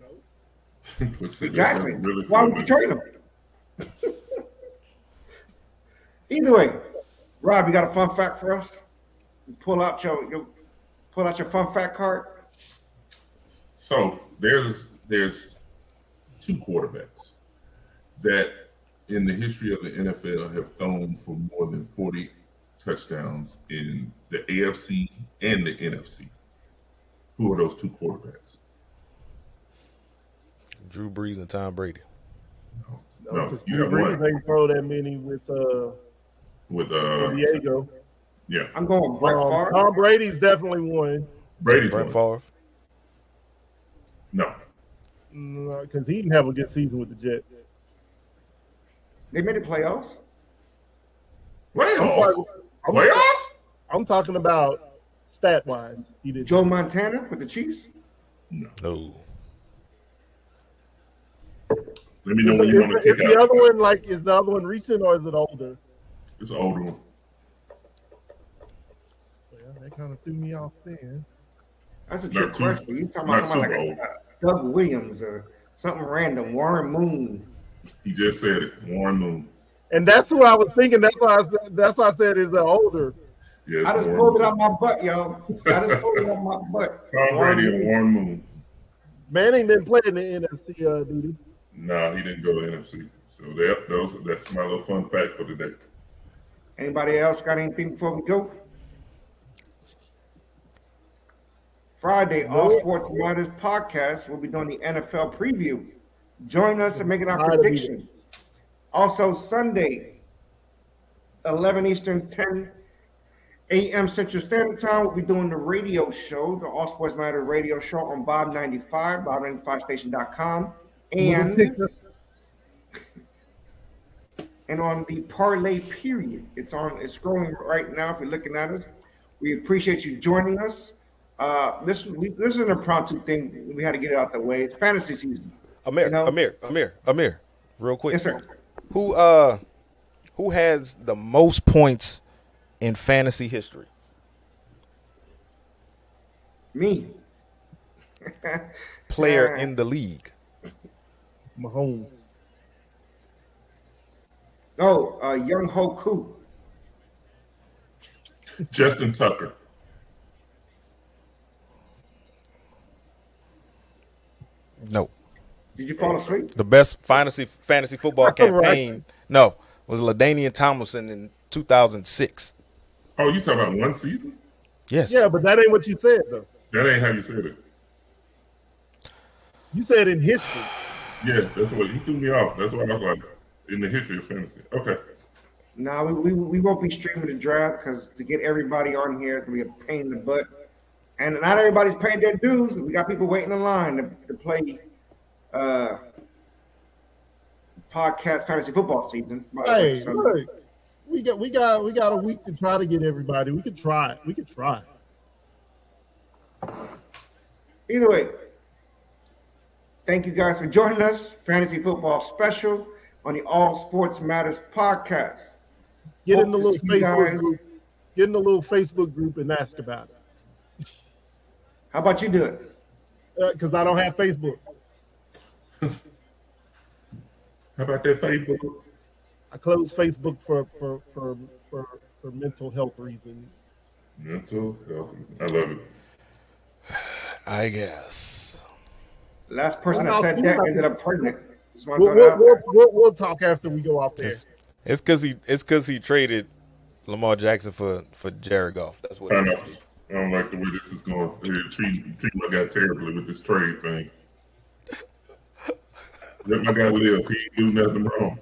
Exactly. Why would you trade him? Either way, Rob, you got a fun fact for us? Pull out your fun fact card. So there's 2 quarterbacks that in the history of the NFL have thrown for more than 40 touchdowns in the AFC and the NFC. Who are those 2 quarterbacks? Drew Brees and Tom Brady. No, you Drew have Brees one. ain't throw that many with Diego. Yeah. I'm going Brett Favre. Tom Brady's definitely one. Brady's Brett one. Favre. No. Because he didn't have a good season with the Jets. They made the playoffs. Playoffs? I'm talking about stat-wise. He did. Joe Montana with the Chiefs. No. Let me know when you want to kick out. The other one, is the other one recent or is it older? It's an older one. Well, that kind of threw me off then. That's a trick question. You talking about somebody like Doug Williams or something random, Warren Moon. He just said it, Warren Moon. And that's who I was thinking. That's why I said is older. Yeah, I just pulled it out my butt, y'all. I just pulled it out my butt. Tom Brady and Warren Moon. Manning didn't play in the NFC, did he? No, he didn't go to NFC. So that's my little fun fact for today. Anybody else got anything before we go? Friday, All Sports Matters podcast. We'll be doing the NFL preview. Join us and making our predictions. Also, Sunday, 11 Eastern, 10 a.m. Central Standard Time, we'll be doing the radio show, the All Sports Matters radio show on Bob 95, bob95station.com, and on the Parlay Period. It's scrolling right now if you're looking at us. We appreciate you joining us. This is an impromptu thing. We had to get it out the way. It's fantasy season. Amir, real quick. Yes, sir. Who has the most points in fantasy history? Me. Player in the league. Mahomes. No, Young Ho Koo. Justin Tucker. No. Did you fall asleep? The best fantasy football campaign, was LaDainian Tomlinson in 2006. Oh, you talking about one season? Yes. Yeah, but that ain't what you said, though. That ain't how you said it. You said in history. Yeah, that's what he threw me off. That's what I was like, in the history of fantasy. Okay. No, we won't be streaming the draft because to get everybody on here, it's going to be a pain in the butt. And not everybody's paid their dues. We got people waiting in line to play podcast fantasy football season. Hey, look. We got a week to try to get everybody. We could try. Either way, thank you guys for joining us. Fantasy Football Special on the All Sports Matters podcast. Get in the little Facebook group. Get in the little Facebook group and ask about it. How about you do it? Because I don't have Facebook. How about that Facebook? I closed Facebook for mental health reasons. Mental health. I love it. I guess. Last person that said that ended up pregnant. We'll talk after we go off there. It's because he traded Lamar Jackson for Jared Goff. That's what. I don't like the way this is going. They're treating my guy terribly with this trade thing. Let my guy live. He ain't do nothing wrong.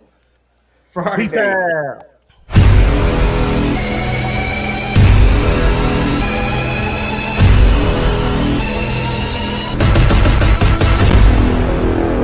Friday. Peace out.